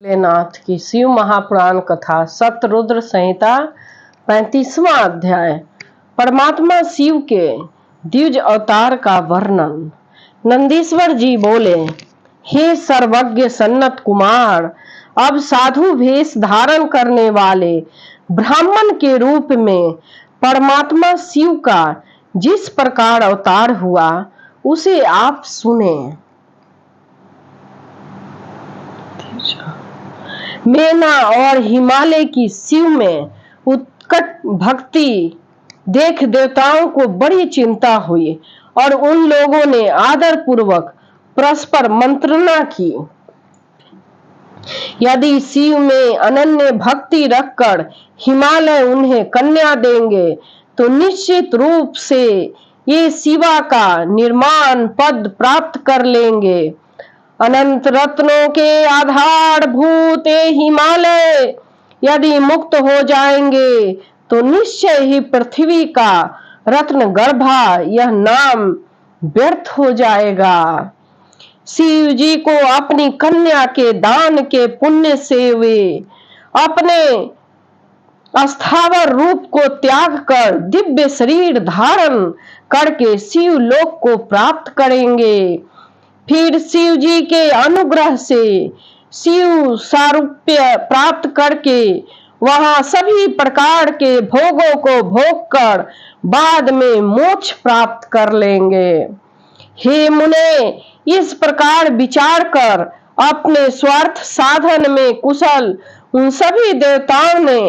भोलेनाथ की शिव महापुराण कथा सतरुद्र संहिता 35वां अध्याय। परमात्मा शिव के द्विज अवतार का वर्णन। नंदीश्वर जी बोले, हे सर्वज्ञ सन्नत कुमार, अब साधु वेश धारण करने वाले ब्राह्मण के रूप में परमात्मा शिव का जिस प्रकार अवतार हुआ उसे आप सुने। मेना और हिमालय की शिव में उत्कट भक्ति देख देवताओं को बड़ी चिंता हुई और उन लोगों ने आदर पूर्वक परस्पर मंत्रणा की। यदि शिव में अनन्य भक्ति रखकर हिमालय उन्हें कन्या देंगे तो निश्चित रूप से ये शिवा का निर्माण पद प्राप्त कर लेंगे। अनंत रत्नों के आधारभूत हिमालय यदि मुक्त हो जाएंगे तो निश्चय ही पृथ्वी का रत्न गर्भा यह नाम व्यर्थ हो जाएगा। शिव जी को अपनी कन्या के दान के पुण्य से वे अपने अस्थावर रूप को त्याग कर दिव्य शरीर धारण करके शिव लोक को प्राप्त करेंगे। फिर शिव जी के अनुग्रह से शिव सारूप्य प्राप्त करके वहां सभी प्रकार के भोगों को भोग कर बाद में मोक्ष प्राप्त कर लेंगे। हे मुने, इस प्रकार विचार कर अपने स्वार्थ साधन में कुशल उन सभी देवताओं ने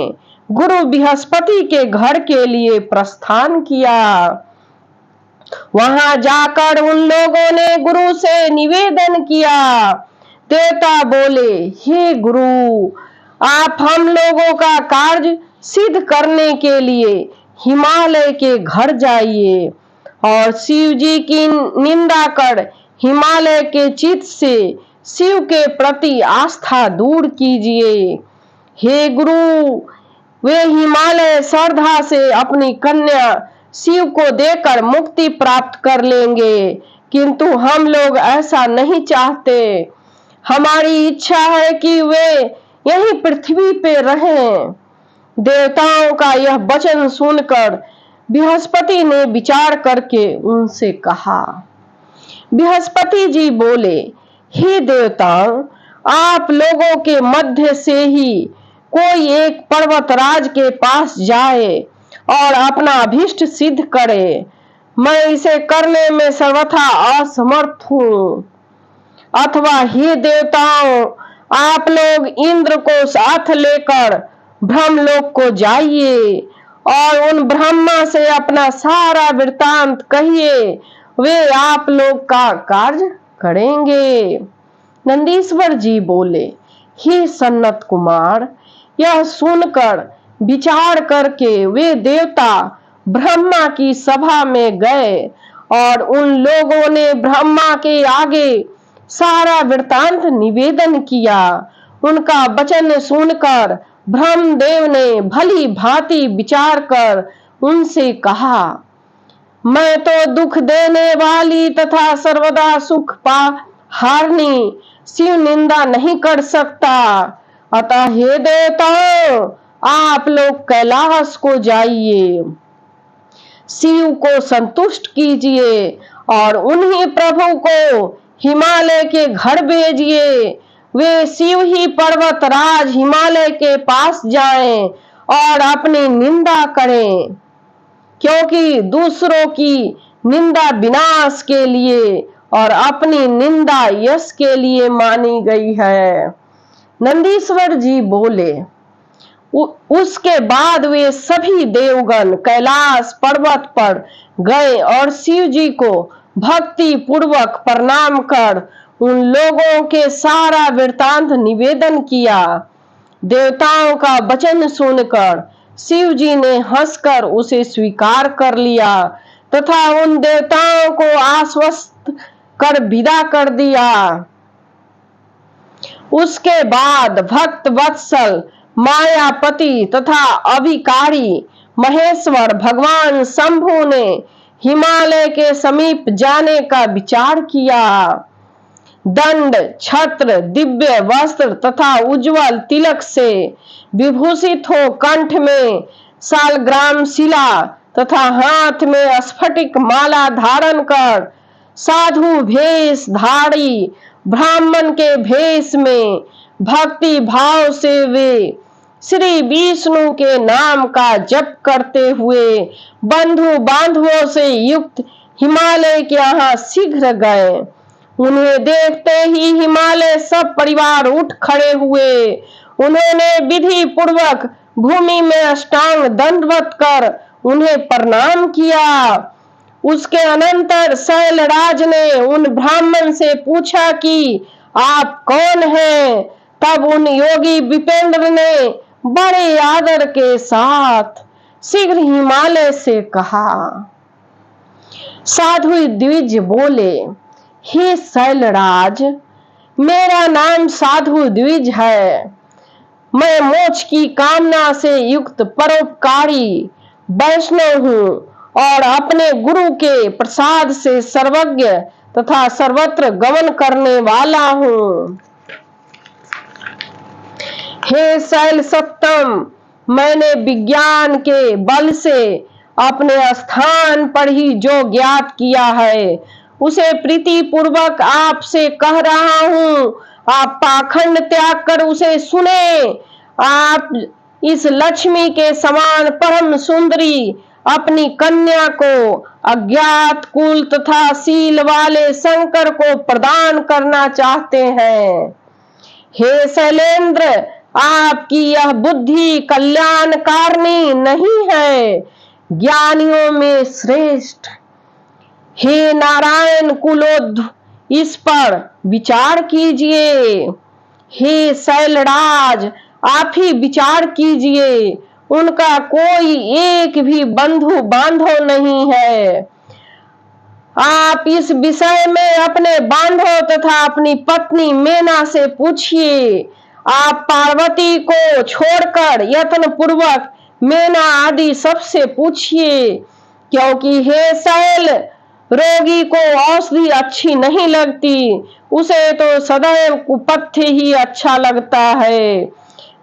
गुरु बृहस्पति के घर के लिए प्रस्थान किया। वहां जाकर उन लोगों ने गुरु से निवेदन किया। देवता बोले, हे गुरु, आप हम लोगों का कार्य सिद्ध करने के लिए हिमालय के घर जाइए और शिव जी की निंदा कर हिमालय के चित्त से शिव के प्रति आस्था दूर कीजिए। हे गुरु, वे हिमालय श्रद्धा से अपनी कन्या शिव को देकर मुक्ति प्राप्त कर लेंगे, किंतु हम लोग ऐसा नहीं चाहते। हमारी इच्छा है कि वे यहीं पृथ्वी पे रहें। देवताओं का यह वचन सुनकर बृहस्पति ने विचार करके उनसे कहा। बृहस्पति जी बोले, हे देवताओं, आप लोगों के मध्य से ही कोई एक पर्वतराज के पास जाए और अपना अभिष्ट सिद्ध करे। मैं इसे करने में सर्वथा असमर्थ हूँ। अथवा हे देवताओं, आप लोग इंद्र को साथ लेकर ब्रह्मलोक को जाइए और उन ब्रह्मा से अपना सारा वृत्तांत कहिए, वे आप लोग का कार्य करेंगे। नंदीश्वर जी बोले, हे सन्नत कुमार, यह सुनकर विचार करके वे देवता ब्रह्मा की सभा में गए और उन लोगों ने ब्रह्मा के आगे सारा वृत्तांत निवेदन किया। उनका वचन सुनकर ब्रह्मदेव ने भली भांति विचार कर उनसे कहा, मैं तो दुख देने वाली तथा सर्वदा सुख हारनी शिव निंदा नहीं कर सकता। अतः हे देवताओं, आप लोग कैलाश को जाइए, शिव को संतुष्ट कीजिए और उन्हीं प्रभु को हिमालय के घर भेजिए। वे शिव ही पर्वतराज हिमालय के पास जाएं और अपनी निंदा करें, क्योंकि दूसरों की निंदा विनाश के लिए और अपनी निंदा यश के लिए मानी गई है। नंदीश्वर जी बोले, उसके बाद वे सभी देवगण कैलाश पर्वत पर गए और शिव जी को भक्ति पूर्वक प्रणाम कर उन लोगों के सारा वृत्तांत निवेदन किया। देवताओं का वचन सुनकर शिव जी ने हंसकर उसे स्वीकार कर लिया तथा उन देवताओं को आश्वस्त कर विदा कर दिया। उसके बाद भक्त वत्सल मायापति तथा अभिकारी महेश्वर भगवान शंभु ने हिमालय के समीप जाने का विचार किया। दंड, छत्र, दिव्य वस्त्र तथा उज्जवल तिलक से विभूषित हो कंठ में शालग्राम शिला तथा हाथ में स्फटिक माला धारण कर साधु भेषधारी ब्राह्मण के भेष में भक्ति भाव से वे श्री विष्णु के नाम का जप करते हुए बंधु बांधवों से युक्त हिमालय के यहाँ शीघ्र गए। उन्हें देखते ही हिमालय सब परिवार उठ खड़े हुए। उन्होंने विधि पूर्वक भूमि में अष्टांग दंडवत कर उन्हें प्रणाम किया। उसके अनंतर शैलराज ने उन ब्राह्मण से पूछा कि आप कौन हैं? तब उन योगी विपेंद्र ने बड़े आदर के साथ शीघ्र हिमालय से कहा। साधु द्विज बोले, हे शैलराज, मेरा नाम साधु द्विज है। मैं मोक्ष की कामना से युक्त परोपकारी वैष्णव हूँ और अपने गुरु के प्रसाद से सर्वज्ञ तथा सर्वत्र गमन करने वाला हूँ। हे शैल सत्तम, मैंने विज्ञान के बल से अपने स्थान पर ही जो ज्ञात किया है उसे प्रीति पूर्वक आपसे कह रहा हूँ। आप पाखंड त्याग कर उसे सुने। आप इस लक्ष्मी के समान परम सुंदरी अपनी कन्या को अज्ञात कुल तथा शील वाले शंकर को प्रदान करना चाहते हैं। हे शैलेंद्र, आपकी यह बुद्धि कल्याणकारिणी नहीं है, ज्ञानियों में श्रेष्ठ। हे नारायण कुलोद्ध, इस पर विचार कीजिए। हे शैलराज, आप ही विचार कीजिए। उनका कोई एक भी बंधु बांधव नहीं है। आप इस विषय में अपने बांधव तथा अपनी पत्नी मेना से पूछिए। आप पार्वती को छोड़कर यत्न पूर्वक मेना आदि सबसे पूछिए, क्योंकि हे शैल, रोगी को औषधि अच्छी नहीं लगती, उसे तो सदैव कुपथ्य ही अच्छा लगता है।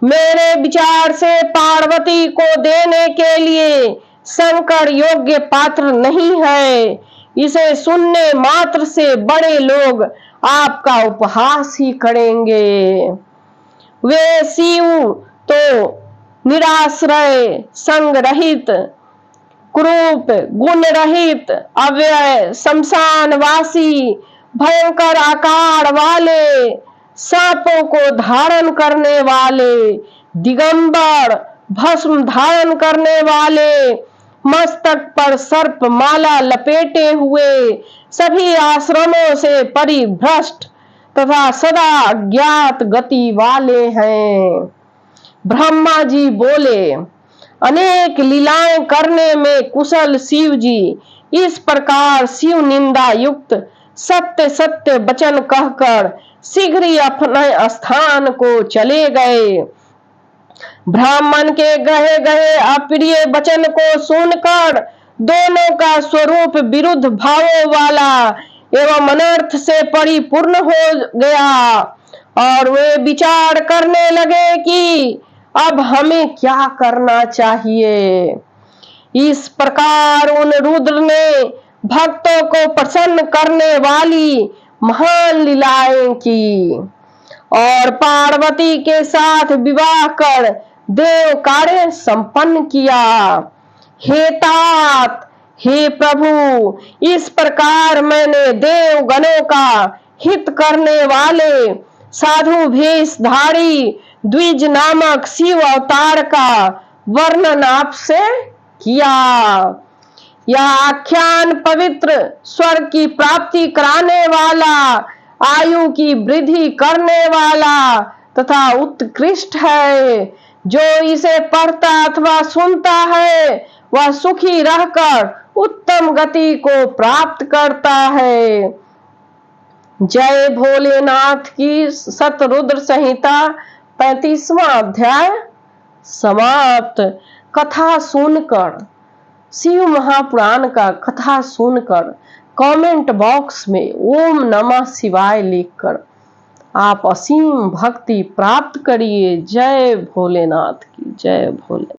मेरे विचार से पार्वती को देने के लिए शंकर योग्य पात्र नहीं है। इसे सुनने मात्र से बड़े लोग आपका उपहास ही करेंगे। वे शिव तो निराश्रय, संग रहित, कुरूप, गुण रहित, अव्यय, शमशानवासी, भयंकर आकार वाले, सांपों को धारण करने वाले, दिगंबर, भस्म धारण करने वाले, मस्तक पर सर्प माला लपेटे हुए, सभी आश्रमों से परिभ्रष्ट तथा सदा अज्ञात गति वाले हैं। ब्रह्मा जी बोले, अनेक लीलाएं करने में कुशल शिव जी इस प्रकार शिव निंदा युक्त सत्य सत्य वचन कहकर शीघ्र ही अपने स्थान को चले गए। ब्राह्मण के गहे गहे अप्रिय वचन को सुनकर दोनों का स्वरूप विरुद्ध भावों वाला एवं अनर्थ से परिपूर्ण हो गया और वे विचार करने लगे कि अब हमें क्या करना चाहिए। इस प्रकार उन रुद्र ने भक्तों को प्रसन्न करने वाली महान लीलाएं की और पार्वती के साथ विवाह कर देव कार्य संपन्न किया। हे तात, हे प्रभु, इस प्रकार मैंने देव गणों का हित करने वाले साधु भेषधारी द्विज नामक शिव अवतार का वर्णन आपसे किया। यह आख्यान पवित्र स्वर्ग की प्राप्ति कराने वाला, आयु की वृद्धि करने वाला तथा उत्कृष्ट है। जो इसे पढ़ता अथवा सुनता है वह सुखी रहकर उत्तम गति को प्राप्त करता है। जय भोलेनाथ की। शतरुद्र संहिता 35वां अध्याय समाप्त। कथा सुनकर, शिव महापुराण का कथा सुनकर कमेंट बॉक्स में ओम नमः शिवाय लिखकर आप असीम भक्ति प्राप्त करिए। जय भोलेनाथ की जय। भोले